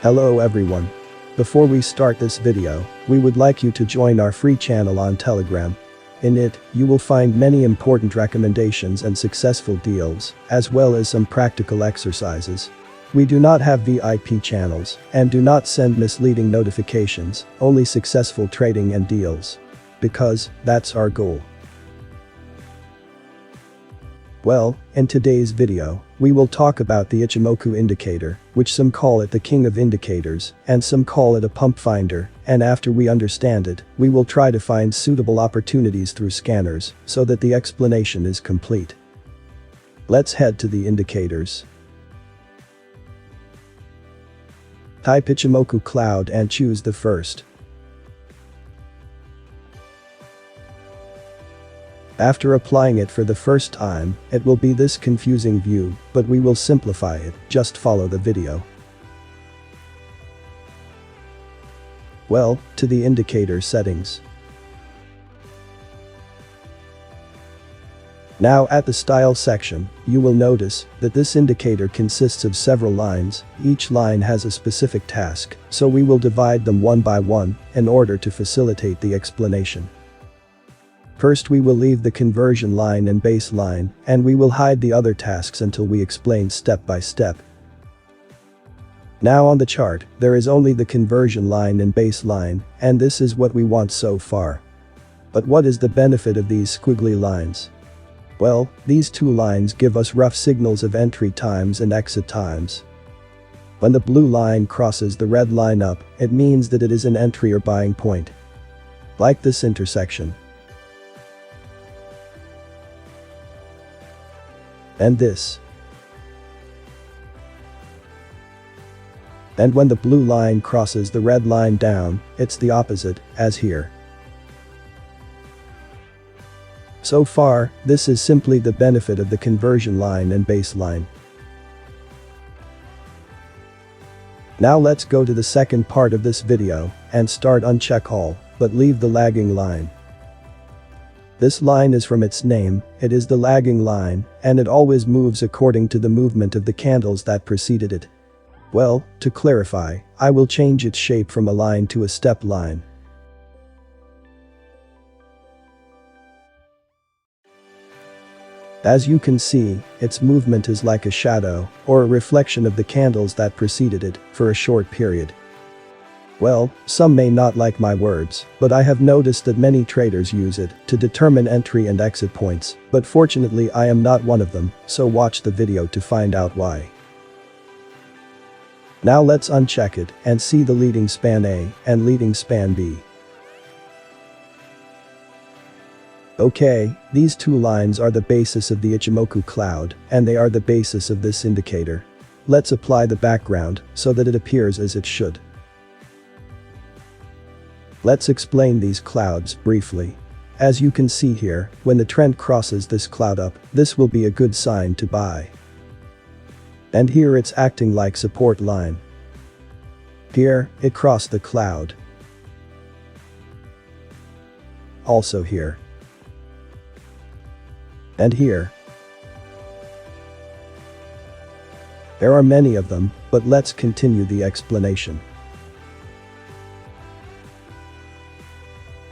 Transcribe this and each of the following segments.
Hello everyone. Before we start this video, we would like you to join our free channel on Telegram. In it, you will find many important recommendations and successful deals, as well as some practical exercises. We do not have VIP channels and do not send misleading notifications, only successful trading and deals. Because that's our goal. Well, in today's video, we will talk about the Ichimoku Indicator, which some call it the king of indicators, and some call it a pump finder, and after we understand it, we will try to find suitable opportunities through scanners, so that the explanation is complete. Let's head to the indicators. Type Ichimoku Cloud and choose the first. After applying it for the first time, it will be this confusing view, but we will simplify it, just follow the video. Well, to the indicator settings. Now at the style section, you will notice that this indicator consists of several lines, each line has a specific task, so we will divide them one by one, in order to facilitate the explanation. First we will leave the conversion line and base line, and we will hide the other tasks until we explain step by step. Now on the chart, there is only the conversion line and base line, and this is what we want so far. But what is the benefit of these squiggly lines? Well, these two lines give us rough signals of entry times and exit times. When the blue line crosses the red line up, it means that it is an entry or buying point. Like this intersection. And this. And when the blue line crosses the red line down, it's the opposite, as here. So far, this is simply the benefit of the conversion line and base line. Now let's go to the second part of this video, and start uncheck all, but leave the lagging line. This line is from its name, it is the lagging line, and it always moves according to the movement of the candles that preceded it. Well, to clarify, I will change its shape from a line to a step line. As you can see, its movement is like a shadow, or a reflection of the candles that preceded it, for a short period. Well, some may not like my words, but I have noticed that many traders use it to determine entry and exit points, but fortunately I am not one of them, so watch the video to find out why. Now let's uncheck it and see the leading span A and leading span B. Okay, these two lines are the basis of the Ichimoku cloud, and they are the basis of this indicator. Let's apply the background so that it appears as it should. Let's explain these clouds briefly. As you can see here, when the trend crosses this cloud up, this will be a good sign to buy. And here it's acting like support line. Here, it crossed the cloud. Also here. And here. There are many of them, but let's continue the explanation.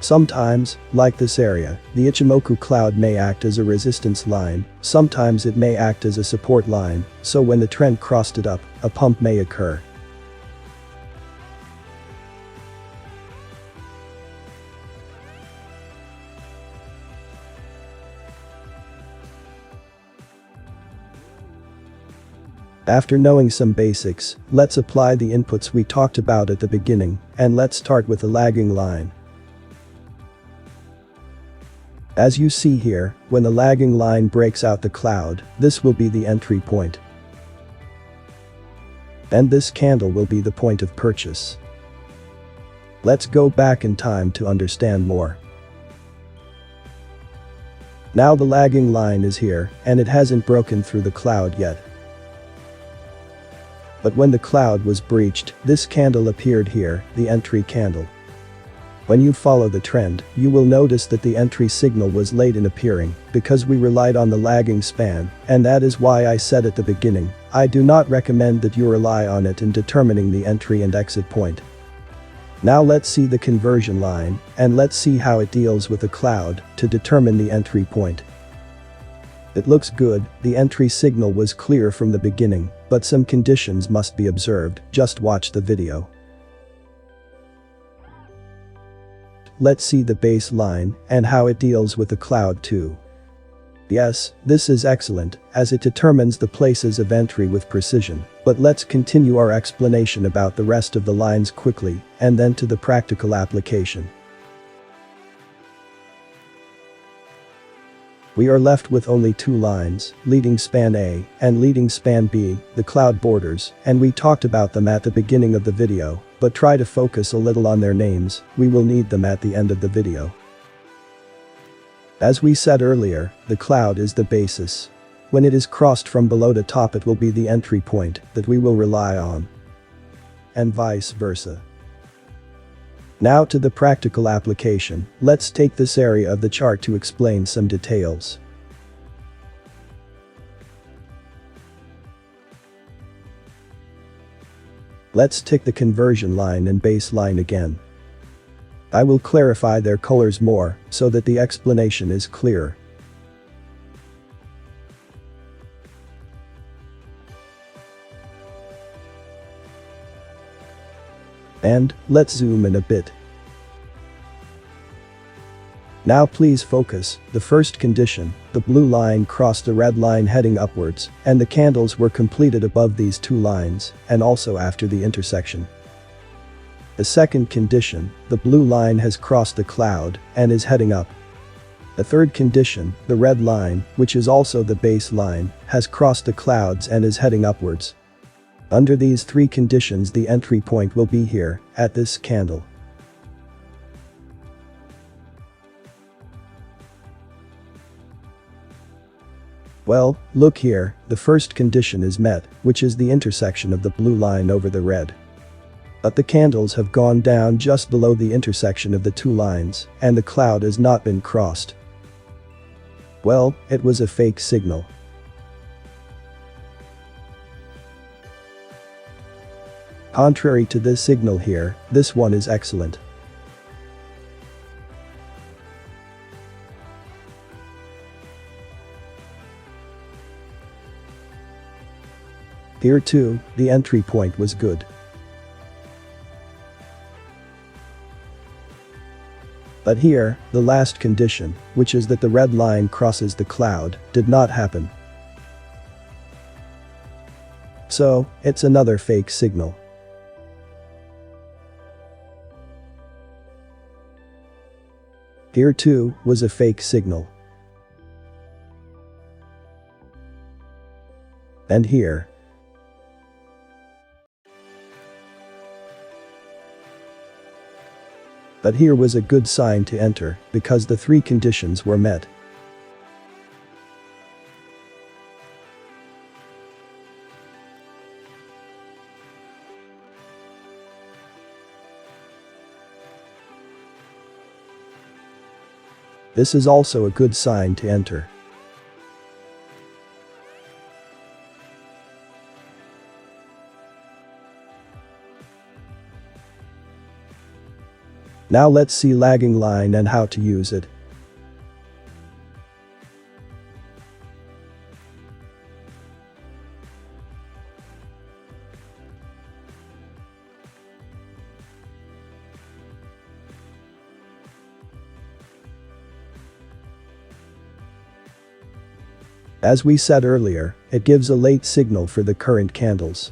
Sometimes, like this area, the Ichimoku cloud may act as a resistance line, sometimes it may act as a support line, so when the trend crossed it up, a pump may occur. After knowing some basics, let's apply the inputs we talked about at the beginning, and let's start with the lagging line. As you see here, when the lagging line breaks out the cloud, this will be the entry point. And this candle will be the point of purchase. Let's go back in time to understand more. Now the lagging line is here, and it hasn't broken through the cloud yet. But when the cloud was breached, this candle appeared here, the entry candle. When you follow the trend, you will notice that the entry signal was late in appearing because we relied on the lagging span, and that is why I said at the beginning, I do not recommend that you rely on it in determining the entry and exit point. Now let's see the conversion line, and let's see how it deals with the cloud to determine the entry point. It looks good, the entry signal was clear from the beginning, but some conditions must be observed, just watch the video. Let's see the baseline and how it deals with the cloud too. Yes, this is excellent, as it determines the places of entry with precision, but let's continue our explanation about the rest of the lines quickly, and then to the practical application. We are left with only two lines, leading span A and leading span B, the cloud borders, and we talked about them at the beginning of the video, but try to focus a little on their names, we will need them at the end of the video. As we said earlier, the cloud is the basis. When it is crossed from below to top, it will be the entry point that we will rely on. And vice versa. Now to the practical application, let's take this area of the chart to explain some details. Let's tick the conversion line and baseline again. I will clarify their colors more, so that the explanation is clear. And, let's zoom in a bit. Now please focus, the first condition, the blue line crossed the red line heading upwards, and the candles were completed above these two lines, and also after the intersection. The second condition, the blue line has crossed the cloud, and is heading up. The third condition, the red line, which is also the base line, has crossed the clouds and is heading upwards. Under these three conditions, the entry point will be here, at this candle. Well, look here, the first condition is met, which is the intersection of the blue line over the red. But the candles have gone down just below the intersection of the two lines, and the cloud has not been crossed. Well, it was a fake signal. Contrary to this signal here, this one is excellent. Here too, the entry point was good. But here, the last condition, which is that the red line crosses the cloud, did not happen. So, it's another fake signal. Here too, was a fake signal. And here. But here was a good sign to enter, because the three conditions were met. This is also a good sign to enter. Now let's see lagging line and how to use it. As we said earlier, it gives a late signal for the current candles.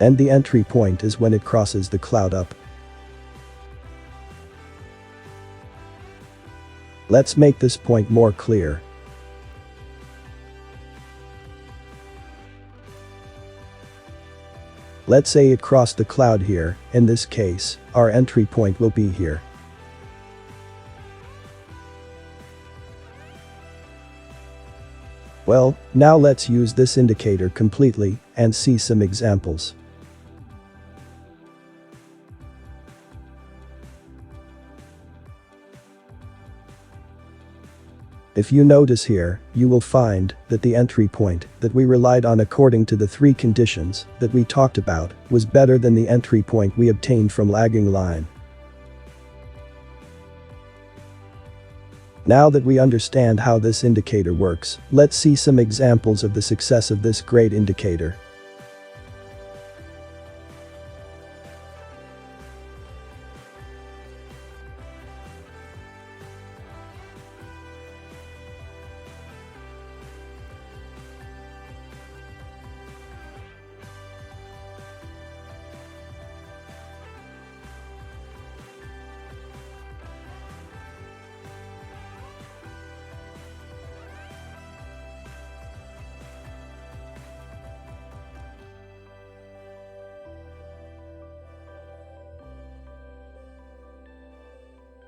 And the entry point is when it crosses the cloud up. Let's make this point more clear. Let's say it crossed the cloud here, in this case, our entry point will be here. Well, now let's use this indicator completely and see some examples. If you notice here, you will find that the entry point that we relied on according to the 3 conditions that we talked about was better than the entry point we obtained from lagging line. Now that we understand how this indicator works, let's see some examples of the success of this great indicator.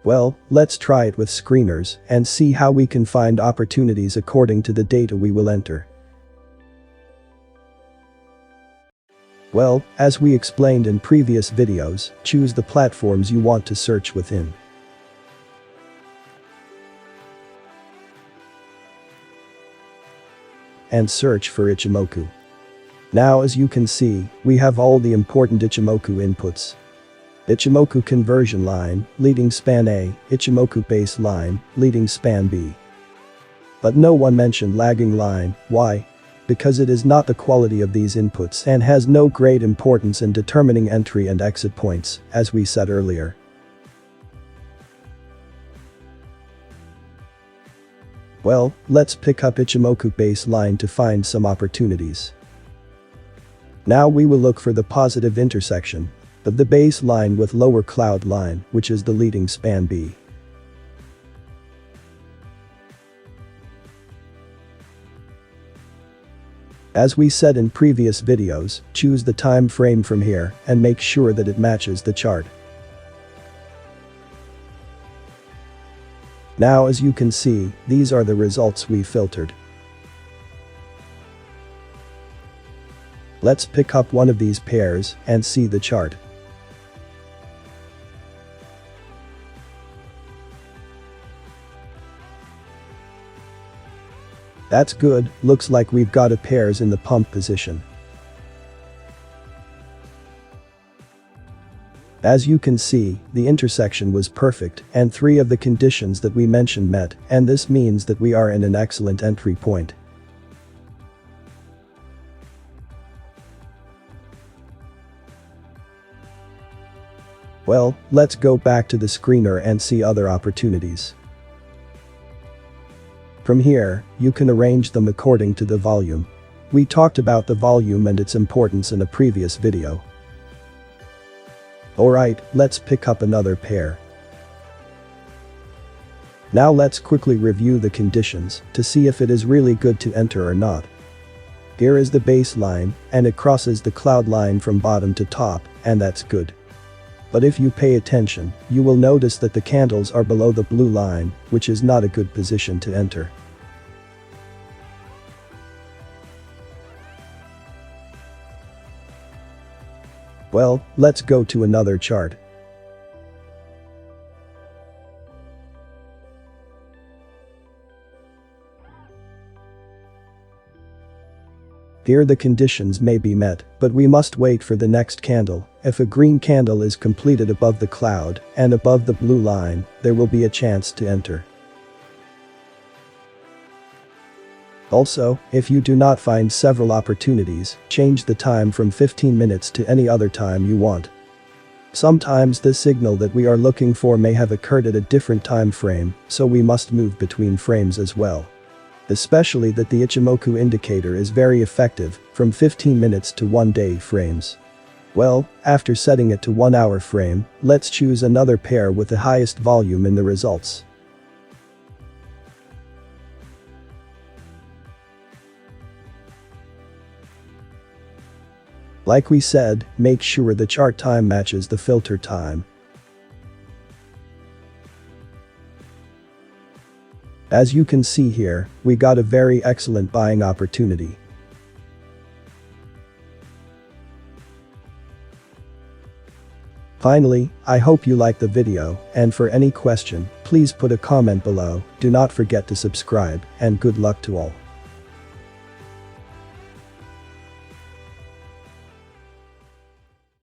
Well, let's try it with screeners and see how we can find opportunities according to the data we will enter. Well, as we explained in previous videos, choose the platforms you want to search within. And search for Ichimoku. Now, as you can see, we have all the important Ichimoku inputs. Ichimoku conversion line, leading span A, Ichimoku base line, leading span B. But no one mentioned lagging line. Why? Because it is not the quality of these inputs and has no great importance in determining entry and exit points, as we said earlier. Well, let's pick up Ichimoku base line to find some opportunities. Now we will look for the positive intersection of the base line with lower cloud line, which is the leading span B. As we said in previous videos, choose the time frame from here and make sure that it matches the chart. Now, as you can see, these are the results we filtered. Let's pick up one of these pairs and see the chart. That's good, looks like we've got a pairs in the pump position. As you can see, the intersection was perfect and 3 of the conditions that we mentioned met, and this means that we are in an excellent entry point. Well, let's go back to the screener and see other opportunities. From here, you can arrange them according to the volume. We talked about the volume and its importance in a previous video. Alright, let's pick up another pair. Now let's quickly review the conditions to see if it is really good to enter or not. Here is the baseline, and it crosses the cloud line from bottom to top, and that's good. But if you pay attention, you will notice that the candles are below the blue line, which is not a good position to enter. Well, let's go to another chart. Here the conditions may be met, but we must wait for the next candle. If a green candle is completed above the cloud and above the blue line, there will be a chance to enter. Also, if you do not find several opportunities, change the time from 15 minutes to any other time you want. Sometimes the signal that we are looking for may have occurred at a different time frame, so we must move between frames as well. Especially that the Ichimoku indicator is very effective from 15 minutes to 1 day frames. Well, after setting it to 1 hour frame, let's choose another pair with the highest volume in the results. Like we said, make sure the chart time matches the filter time. As you can see here, we got a very excellent buying opportunity. Finally, I hope you liked the video, and for any question, please put a comment below. Do not forget to subscribe, and good luck to all.